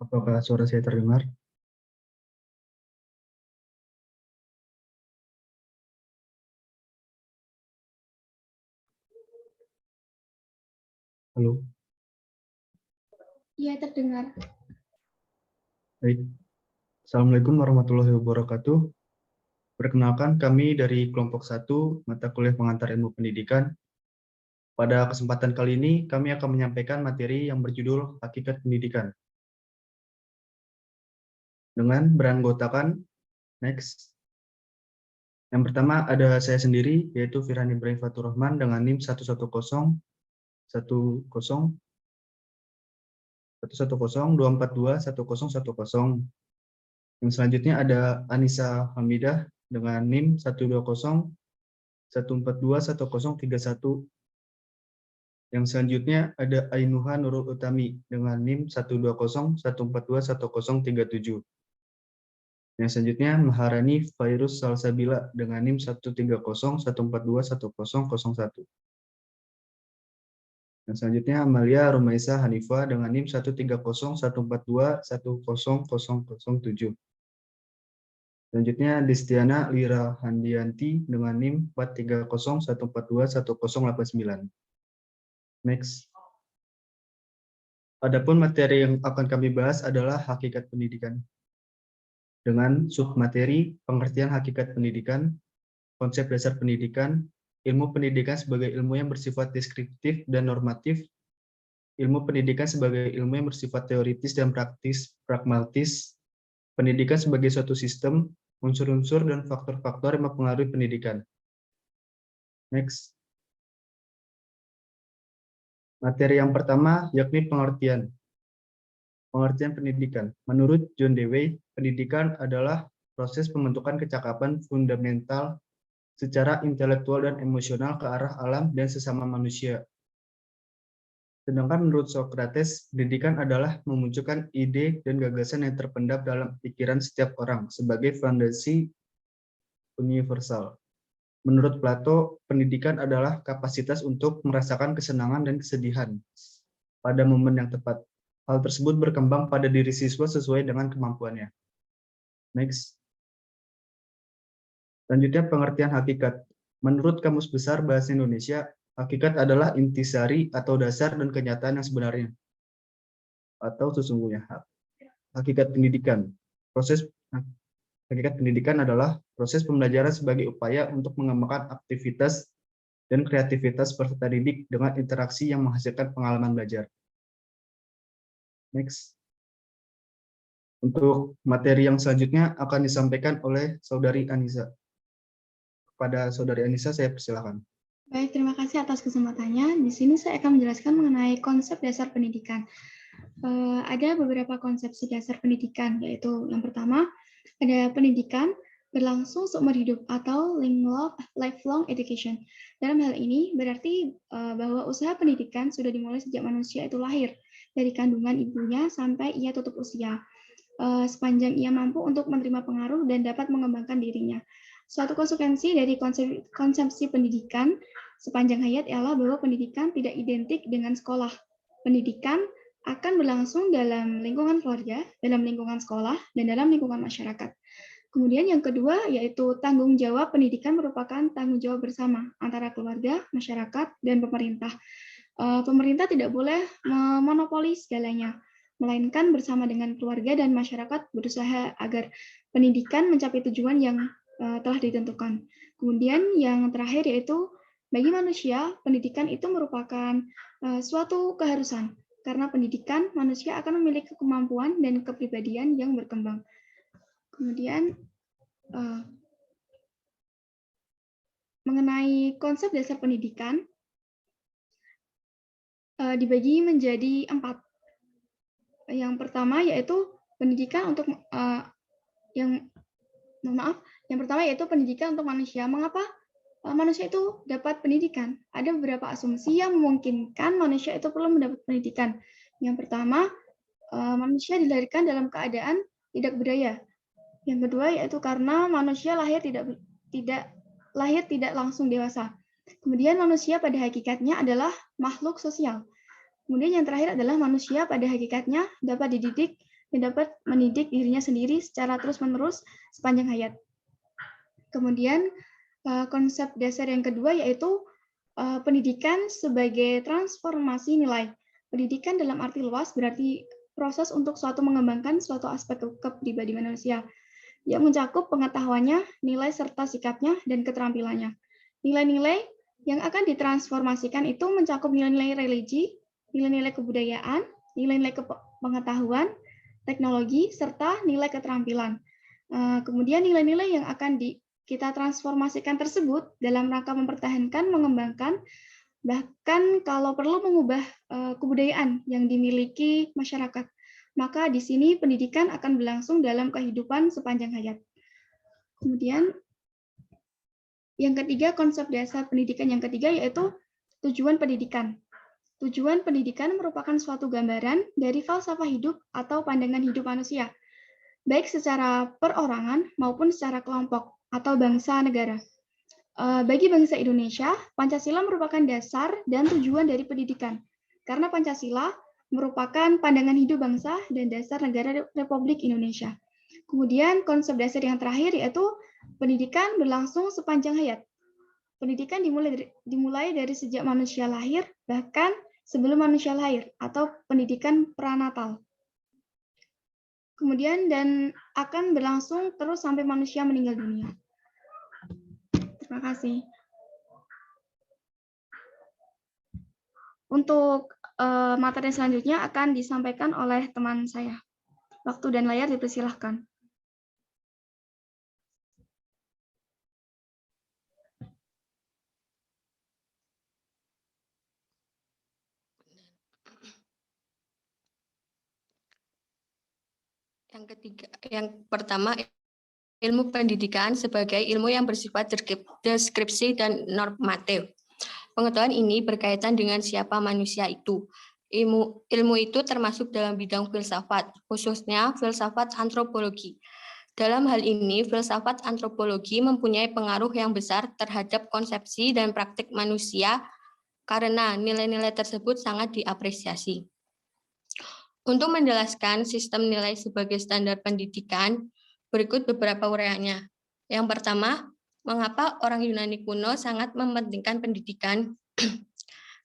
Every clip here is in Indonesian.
Apakah suara saya terdengar? Halo, Iya, terdengar. baik. Assalamualaikum warahmatullahi wabarakatuh. Perkenalkan, kami dari kelompok 1 mata kuliah pengantar ilmu pendidikan. Pada kesempatan kali ini, kami akan menyampaikan materi yang berjudul Hakikat Pendidikan. Dengan beranggotakan, next. Yang pertama ada saya sendiri, yaitu Firhan Ibrahim Fatur Rahman dengan NIM 110-242-1010. Yang selanjutnya ada Anissa Hamidah dengan NIM 120-142-1031. Yang selanjutnya ada Ainuha Nurul Utami dengan NIM 120-142-1037. Yang selanjutnya Maharani Fairuz Salsabila dengan NIM 130-142-1001. Yang selanjutnya Amalia Rumaisa Hanifa dengan NIM 130-142-10007. Selanjutnya Distiana Lira Handianti dengan NIM 430-142-1089. Next. Adapun materi yang akan kami bahas adalah hakikat pendidikan. Dengan submateri pengertian hakikat pendidikan, konsep dasar pendidikan, ilmu pendidikan sebagai ilmu yang bersifat deskriptif dan normatif, ilmu pendidikan sebagai ilmu yang bersifat teoritis dan praktis, pragmatis, pendidikan sebagai suatu sistem, unsur-unsur dan faktor-faktor yang mempengaruhi pendidikan. Next. Materi yang pertama yakni pengertian. Pengertian pendidikan. Menurut John Dewey, pendidikan adalah proses pembentukan kecakapan fundamental secara intelektual dan emosional ke arah alam dan sesama manusia. Sedangkan menurut Socrates, pendidikan adalah memunculkan ide dan gagasan yang terpendam dalam pikiran setiap orang sebagai fondasi universal. Menurut Plato, pendidikan adalah kapasitas untuk merasakan kesenangan dan kesedihan pada momen yang tepat. Hal tersebut berkembang pada diri siswa sesuai dengan kemampuannya. Next. Selanjutnya pengertian hakikat. Menurut Kamus Besar Bahasa Indonesia, hakikat adalah intisari atau dasar dan kenyataan yang sebenarnya atau sesungguhnya. Hakikat pendidikan. Hakikat pendidikan adalah proses pembelajaran sebagai upaya untuk mengembangkan aktivitas dan kreativitas peserta didik dengan interaksi yang menghasilkan pengalaman belajar. Next. Untuk materi yang selanjutnya akan disampaikan oleh Saudari Anissa. Kepada Saudari Anissa, saya persilakan. Baik, terima kasih atas kesempatannya. Di sini saya akan menjelaskan mengenai konsep dasar pendidikan. Ada beberapa konsepsi dasar pendidikan, yaitu yang pertama, ada pendidikan berlangsung seumur hidup atau lifelong education. Dalam hal ini berarti bahwa usaha pendidikan sudah dimulai sejak manusia itu lahir, dari kandungan ibunya sampai ia tutup usia. Sepanjang ia mampu untuk menerima pengaruh dan dapat mengembangkan dirinya. Suatu konsekuensi dari konsepsi pendidikan sepanjang hayat ialah bahwa pendidikan tidak identik dengan sekolah. Pendidikan akan berlangsung dalam lingkungan keluarga, dalam lingkungan sekolah, dan dalam lingkungan masyarakat. Kemudian yang kedua yaitu tanggung jawab pendidikan merupakan tanggung jawab bersama antara keluarga, masyarakat, dan pemerintah. Pemerintah tidak boleh memonopoli segalanya, melainkan bersama dengan keluarga dan masyarakat berusaha agar pendidikan mencapai tujuan yang telah ditentukan. Kemudian yang terakhir yaitu bagi manusia, pendidikan itu merupakan suatu keharusan, karena pendidikan manusia akan memiliki kemampuan dan kepribadian yang berkembang. Kemudian mengenai konsep dasar pendidikan dibagi menjadi 4. Yang pertama yaitu pendidikan untuk yang pertama yaitu pendidikan untuk manusia. Mengapa manusia itu dapat pendidikan? Ada beberapa asumsi yang memungkinkan manusia itu perlu mendapat pendidikan. Yang pertama, manusia dilahirkan dalam keadaan tidak berdaya. Yang kedua yaitu karena manusia lahir tidak langsung dewasa. Kemudian manusia pada hakikatnya adalah makhluk sosial. Kemudian yang terakhir adalah manusia pada hakikatnya dapat dididik dan dapat mendidik dirinya sendiri secara terus-menerus sepanjang hayat. Kemudian konsep dasar yang kedua yaitu pendidikan sebagai transformasi nilai. Pendidikan dalam arti luas berarti proses untuk suatu mengembangkan suatu aspek kepribadian manusia yang mencakup pengetahuannya, nilai serta sikapnya, dan keterampilannya. Nilai-nilai yang akan ditransformasikan itu mencakup nilai-nilai religi, nilai-nilai kebudayaan, nilai-nilai pengetahuan, teknologi, serta nilai keterampilan. Kemudian nilai-nilai yang akan kita transformasikan tersebut dalam rangka mempertahankan, mengembangkan, bahkan kalau perlu mengubah kebudayaan yang dimiliki masyarakat. Maka di sini pendidikan akan berlangsung dalam kehidupan sepanjang hayat. Kemudian yang ketiga, konsep dasar pendidikan yang ketiga yaitu tujuan pendidikan. Tujuan pendidikan merupakan suatu gambaran dari falsafah hidup atau pandangan hidup manusia, baik secara perorangan maupun secara kelompok atau bangsa negara. Bagi bangsa Indonesia, Pancasila merupakan dasar dan tujuan dari pendidikan, karena Pancasila merupakan pandangan hidup bangsa dan dasar negara Republik Indonesia. Kemudian konsep dasar yang terakhir yaitu pendidikan berlangsung sepanjang hayat. Pendidikan dimulai dari sejak manusia lahir, bahkan sebelum manusia lahir, atau pendidikan pranatal. Kemudian dan akan berlangsung terus sampai manusia meninggal dunia. Terima kasih. Untuk materi selanjutnya akan disampaikan oleh teman saya. Waktu dan layar dipersilahkan. Yang pertama, ilmu pendidikan sebagai ilmu yang bersifat deskripsi dan normatif. Pengetahuan ini berkaitan dengan siapa manusia itu. Ilmu itu termasuk dalam bidang filsafat, khususnya filsafat antropologi. Dalam hal ini, filsafat antropologi mempunyai pengaruh yang besar terhadap konsepsi dan praktik manusia karena nilai-nilai tersebut sangat diapresiasi. Untuk menjelaskan sistem nilai sebagai standar pendidikan, berikut beberapa uraiannya. Yang pertama, mengapa orang Yunani kuno sangat mementingkan pendidikan?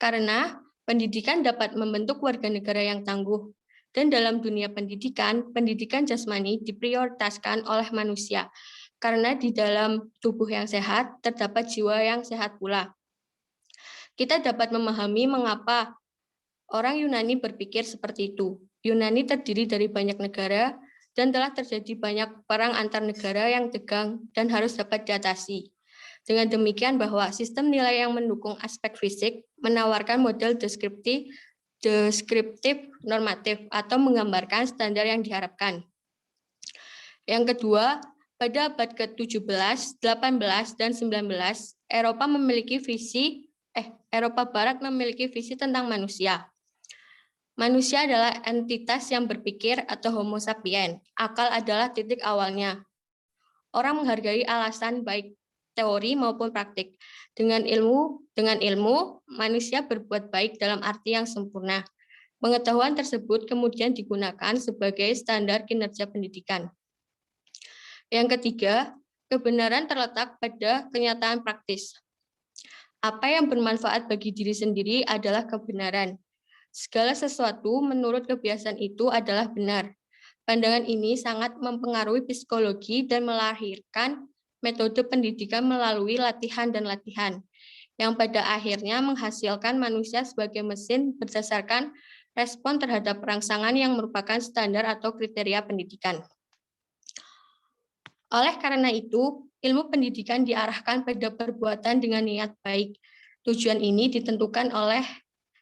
Karena pendidikan dapat membentuk warga negara yang tangguh. Dan dalam dunia pendidikan, pendidikan jasmani diprioritaskan oleh manusia. Karena di dalam tubuh yang sehat, terdapat jiwa yang sehat pula. Kita dapat memahami mengapa orang Yunani berpikir seperti itu. Yunani terdiri dari banyak negara, dan telah terjadi banyak perang antar negara yang tegang dan harus dapat diatasi. Dengan demikian bahwa sistem nilai yang mendukung aspek fisik menawarkan model deskriptif normatif atau menggambarkan standar yang diharapkan. Yang kedua, pada abad ke-17, 18, dan 19, Eropa Barat memiliki visi tentang manusia. Manusia adalah entitas yang berpikir atau homo sapien. Akal adalah titik awalnya. Orang menghargai alasan baik teori maupun praktik. Dengan ilmu, manusia berbuat baik dalam arti yang sempurna. Pengetahuan tersebut kemudian digunakan sebagai standar kinerja pendidikan. Yang ketiga, kebenaran terletak pada kenyataan praktis. Apa yang bermanfaat bagi diri sendiri adalah kebenaran. Segala sesuatu menurut kebiasaan itu adalah benar. Pandangan ini sangat mempengaruhi psikologi dan melahirkan metode pendidikan melalui latihan dan latihan, yang pada akhirnya menghasilkan manusia sebagai mesin berdasarkan respon terhadap rangsangan yang merupakan standar atau kriteria pendidikan. Oleh karena itu, ilmu pendidikan diarahkan pada perbuatan dengan niat baik. Tujuan ini ditentukan oleh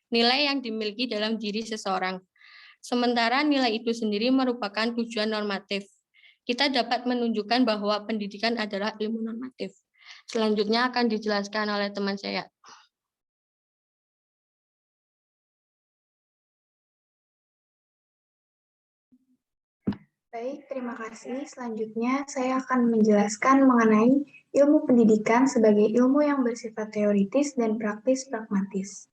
nilai yang dimiliki dalam diri seseorang. Sementara nilai itu sendiri merupakan tujuan normatif. Kita dapat menunjukkan bahwa pendidikan adalah ilmu normatif. Selanjutnya akan dijelaskan oleh teman saya. Baik, terima kasih. Selanjutnya saya akan menjelaskan mengenai ilmu pendidikan sebagai ilmu yang bersifat teoritis dan praktis pragmatis.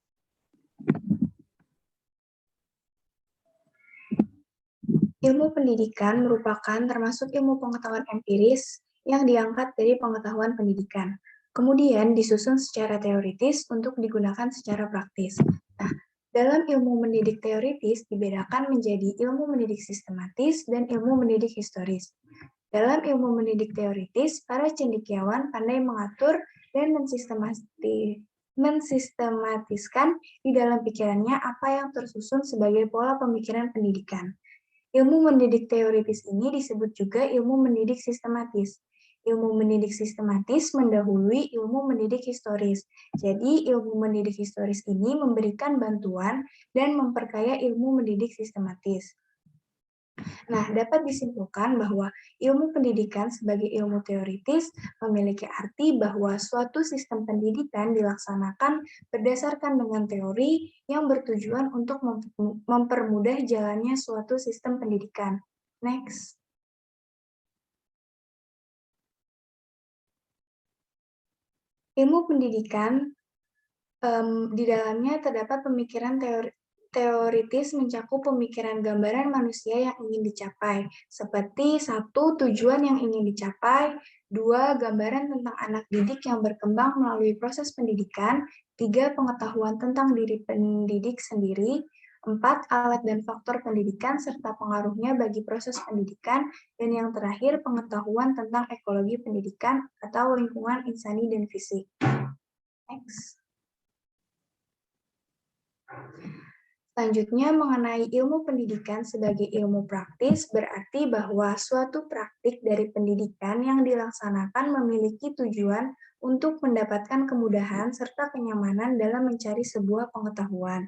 Ilmu pendidikan merupakan termasuk ilmu pengetahuan empiris yang diangkat dari pengetahuan pendidikan. Kemudian disusun secara teoritis untuk digunakan secara praktis. Nah, dalam ilmu mendidik teoritis dibedakan menjadi ilmu mendidik sistematis dan ilmu mendidik historis. Dalam ilmu mendidik teoritis, para cendekiawan pandai mengatur dan mensistematiskan di dalam pikirannya apa yang tersusun sebagai pola pemikiran pendidikan. Ilmu mendidik teoritis ini disebut juga ilmu mendidik sistematis. Ilmu mendidik sistematis mendahului ilmu mendidik historis. Jadi, ilmu mendidik historis ini memberikan bantuan dan memperkaya ilmu mendidik sistematis. Nah, dapat disimpulkan bahwa ilmu pendidikan sebagai ilmu teoritis memiliki arti bahwa suatu sistem pendidikan dilaksanakan berdasarkan dengan teori yang bertujuan untuk mempermudah jalannya suatu sistem pendidikan. Next. Ilmu pendidikan di dalamnya terdapat pemikiran teoritis mencakup pemikiran gambaran manusia yang ingin dicapai, seperti 1. Tujuan yang ingin dicapai, 2. Gambaran tentang anak didik yang berkembang melalui proses pendidikan, 3. Pengetahuan tentang diri pendidik sendiri, 4. Alat dan faktor pendidikan serta pengaruhnya bagi proses pendidikan, dan yang terakhir pengetahuan tentang ekologi pendidikan atau lingkungan insani dan fisik. Next. Selanjutnya, mengenai ilmu pendidikan sebagai ilmu praktis, berarti bahwa suatu praktik dari pendidikan yang dilaksanakan memiliki tujuan untuk mendapatkan kemudahan serta kenyamanan dalam mencari sebuah pengetahuan.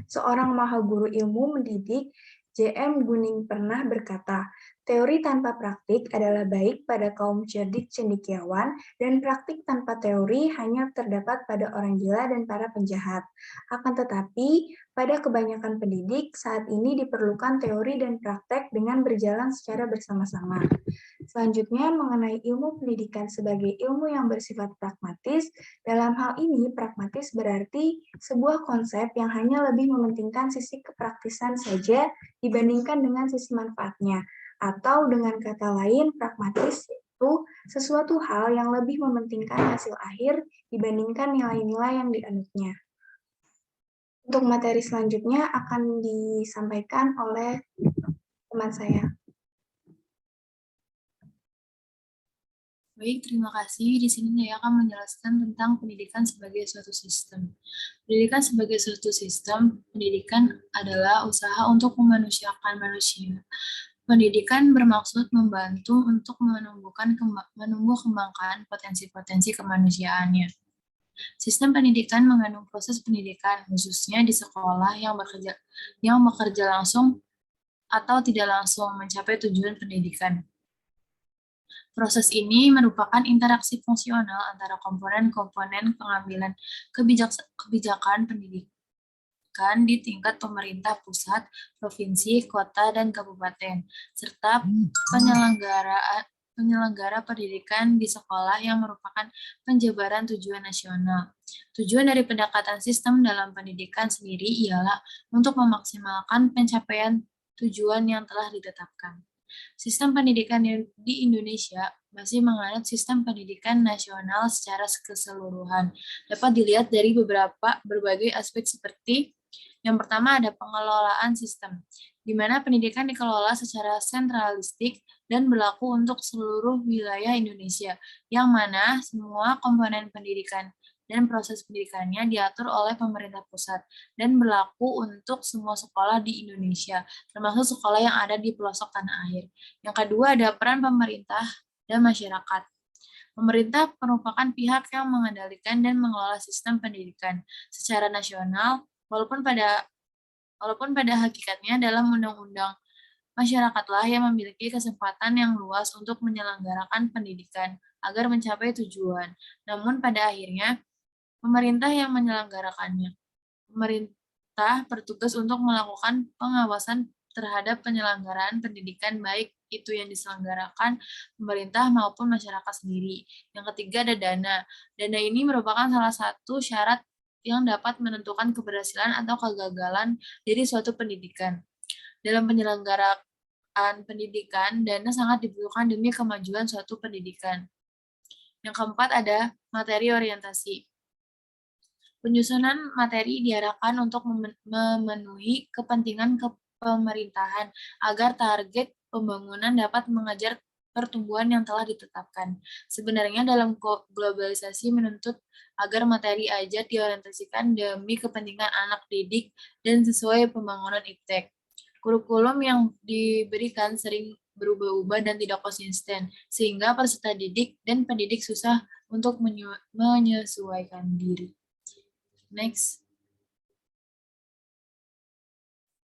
Seorang mahaguru ilmu mendidik, J.M. Gunning pernah berkata, teori tanpa praktik adalah baik pada kaum cerdik cendekiawan, dan praktik tanpa teori hanya terdapat pada orang gila dan para penjahat. Akan tetapi, pada kebanyakan pendidik, saat ini diperlukan teori dan praktek dengan berjalan secara bersama-sama. Selanjutnya, mengenai ilmu pendidikan sebagai ilmu yang bersifat pragmatis, dalam hal ini pragmatis berarti sebuah konsep yang hanya lebih mementingkan sisi kepraktisan saja dibandingkan dengan sisi manfaatnya. Atau dengan kata lain, pragmatis itu sesuatu hal yang lebih mementingkan hasil akhir dibandingkan nilai-nilai yang dianutnya. Untuk materi selanjutnya akan disampaikan oleh teman saya. Baik, terima kasih. Di sini saya akan menjelaskan tentang pendidikan sebagai suatu sistem. Pendidikan sebagai suatu sistem, pendidikan adalah usaha untuk memanusiakan manusia. Pendidikan bermaksud membantu untuk menumbuh kembangkan potensi-potensi kemanusiaannya. Sistem pendidikan mengandung proses pendidikan, khususnya di sekolah yang bekerja langsung atau tidak langsung mencapai tujuan pendidikan. Proses ini merupakan interaksi fungsional antara komponen-komponen pengambilan kebijakan pendidikan di tingkat pemerintah pusat, provinsi, kota, dan kabupaten, serta penyelenggara pendidikan di sekolah yang merupakan penjabaran tujuan nasional. Tujuan dari pendekatan sistem dalam pendidikan sendiri ialah untuk memaksimalkan pencapaian tujuan yang telah ditetapkan. Sistem pendidikan di Indonesia masih menganut sistem pendidikan nasional secara keseluruhan. Dapat dilihat dari berbagai aspek seperti yang pertama ada pengelolaan sistem, di mana pendidikan dikelola secara sentralistik dan berlaku untuk seluruh wilayah Indonesia, yang mana semua komponen pendidikan dan proses pendidikannya diatur oleh pemerintah pusat dan berlaku untuk semua sekolah di Indonesia, termasuk sekolah yang ada di pelosok tanah air. Yang kedua ada peran pemerintah dan masyarakat. Pemerintah merupakan pihak yang mengendalikan dan mengelola sistem pendidikan secara nasional, walaupun pada hakikatnya dalam undang-undang masyarakatlah yang memiliki kesempatan yang luas untuk menyelenggarakan pendidikan agar mencapai tujuan. Namun pada akhirnya pemerintah yang menyelenggarakannya. Pemerintah bertugas untuk melakukan pengawasan terhadap penyelenggaraan pendidikan baik itu yang diselenggarakan pemerintah maupun masyarakat sendiri. Yang ketiga ada dana. Dana ini merupakan salah satu syarat yang dapat menentukan keberhasilan atau kegagalan dari suatu pendidikan. Dalam pendidikan, dana sangat dibutuhkan demi kemajuan suatu pendidikan. Yang keempat ada materi orientasi. Penyusunan materi diarahkan untuk memenuhi kepentingan pemerintahan agar target pembangunan dapat mengejar pertumbuhan yang telah ditetapkan. Sebenarnya dalam globalisasi menuntut agar materi ajar diorientasikan demi kepentingan anak didik dan sesuai pembangunan iptek. Kurikulum yang diberikan sering berubah-ubah dan tidak konsisten, sehingga peserta didik dan pendidik susah untuk menyesuaikan diri. Next.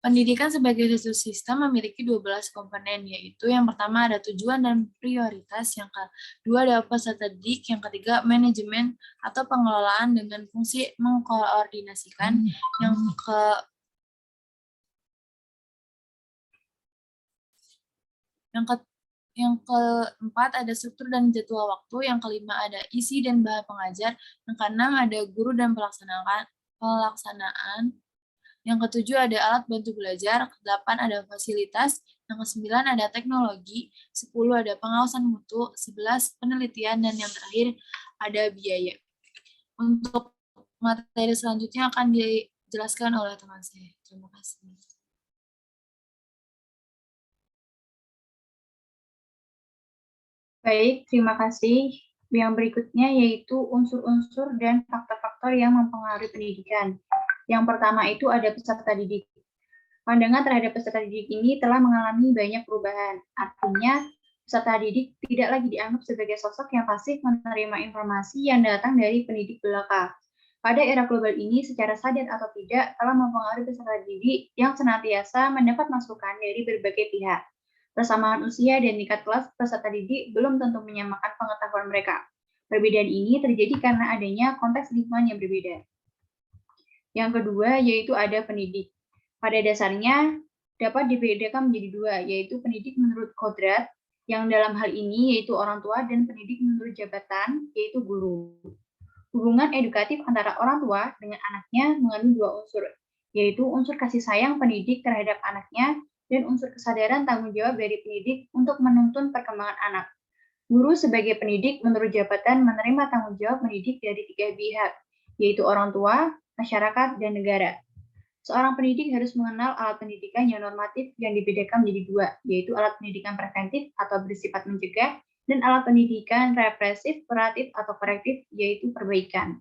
Pendidikan sebagai suatu sistem memiliki 12 komponen, yaitu yang pertama ada tujuan dan prioritas, yang kedua ada peserta didik, yang ketiga manajemen atau pengelolaan dengan fungsi mengkoordinasikan, yang keempat ada struktur dan jadwal waktu, yang kelima ada isi dan bahan pengajar, yang keenam ada guru dan pelaksanaan, yang ketujuh ada alat bantu belajar, ke-8 ada fasilitas, yang ke-9 ada teknologi, 10 ada pengawasan mutu, 11 penelitian, dan yang terakhir ada biaya. Untuk materi selanjutnya akan dijelaskan oleh teman saya. Terima kasih. Baik, terima kasih. Yang berikutnya yaitu unsur-unsur dan faktor-faktor yang mempengaruhi pendidikan. Yang pertama itu ada peserta didik. Pandangan terhadap peserta didik ini telah mengalami banyak perubahan. Artinya, peserta didik tidak lagi dianggap sebagai sosok yang pasif menerima informasi yang datang dari pendidik belaka. Pada era global ini, secara sadar atau tidak, telah mempengaruhi peserta didik yang senantiasa mendapat masukan dari berbagai pihak. Persamaan usia dan tingkat kelas peserta didik belum tentu menyamakan pengetahuan mereka. Perbedaan ini terjadi karena adanya konteks lingkungan yang berbeda. Yang kedua, yaitu ada pendidik. Pada dasarnya, dapat dibedakan menjadi dua, yaitu pendidik menurut kodrat, yang dalam hal ini yaitu orang tua, dan pendidik menurut jabatan, yaitu guru. Hubungan edukatif antara orang tua dengan anaknya mengandung dua unsur, yaitu unsur kasih sayang pendidik terhadap anaknya, dan unsur kesadaran tanggung jawab dari pendidik untuk menuntun perkembangan anak. Guru sebagai pendidik menurut jabatan menerima tanggung jawab mendidik dari tiga pihak, yaitu orang tua, masyarakat, dan negara. Seorang pendidik harus mengenal alat pendidikan yang normatif yang dibedakan menjadi dua, yaitu alat pendidikan preventif atau bersifat mencegah, dan alat pendidikan represif, kuratif, atau korektif, yaitu perbaikan.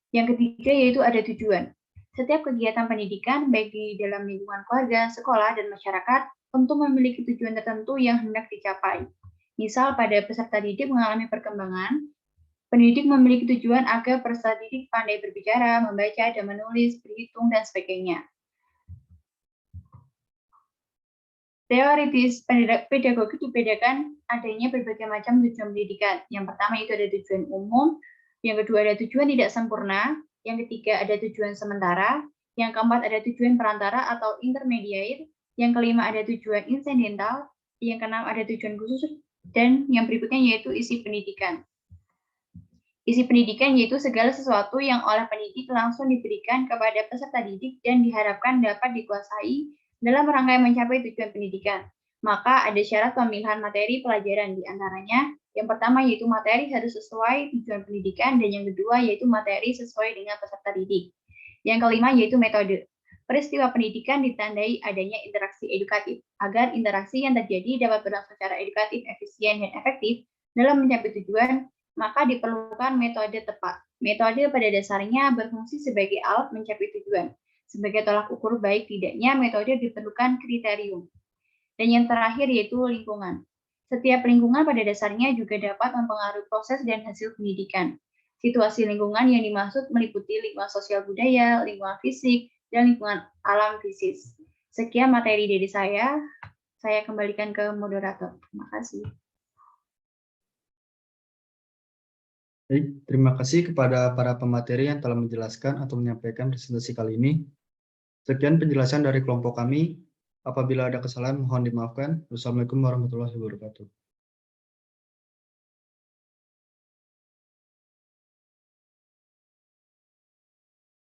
Yang ketiga yaitu ada tujuan. Setiap kegiatan pendidikan, baik di dalam lingkungan keluarga, sekolah, dan masyarakat, tentu memiliki tujuan tertentu yang hendak dicapai. Misal pada peserta didik mengalami perkembangan, pendidik memiliki tujuan agar peserta didik pandai berbicara, membaca, dan menulis, berhitung, dan sebagainya. Teoritis pedagogi dibedakan adanya berbagai macam tujuan pendidikan. Yang pertama itu ada tujuan umum, yang kedua ada tujuan tidak sempurna, yang ketiga ada tujuan sementara, yang keempat ada tujuan perantara atau intermediate, yang kelima ada tujuan insidental, yang keenam ada tujuan khusus, dan yang berikutnya yaitu isi pendidikan. Isi pendidikan yaitu segala sesuatu yang oleh pendidik langsung diberikan kepada peserta didik dan diharapkan dapat dikuasai dalam rangka mencapai tujuan pendidikan. Maka ada syarat pemilihan materi pelajaran, di antaranya yang pertama yaitu materi harus sesuai tujuan pendidikan, dan yang kedua yaitu materi sesuai dengan peserta didik. Yang kelima yaitu metode. Peristiwa pendidikan ditandai adanya interaksi edukatif. Agar interaksi yang terjadi dapat berlangsung secara edukatif, efisien, dan efektif dalam mencapai tujuan, maka diperlukan metode tepat. Metode pada dasarnya berfungsi sebagai alat mencapai tujuan. Sebagai tolak ukur baik tidaknya metode diperlukan kriterium. Dan yang terakhir yaitu lingkungan. Setiap lingkungan pada dasarnya juga dapat mempengaruhi proses dan hasil pendidikan. Situasi lingkungan yang dimaksud meliputi lingkungan sosial budaya, lingkungan fisik, dan lingkungan alam fisis. Sekian materi dari saya kembalikan ke moderator. Terima kasih. Baik, terima kasih kepada para pemateri yang telah menjelaskan atau menyampaikan presentasi kali ini. Sekian penjelasan dari kelompok kami. Apabila ada kesalahan, mohon dimaafkan. Wassalamualaikum warahmatullahi wabarakatuh.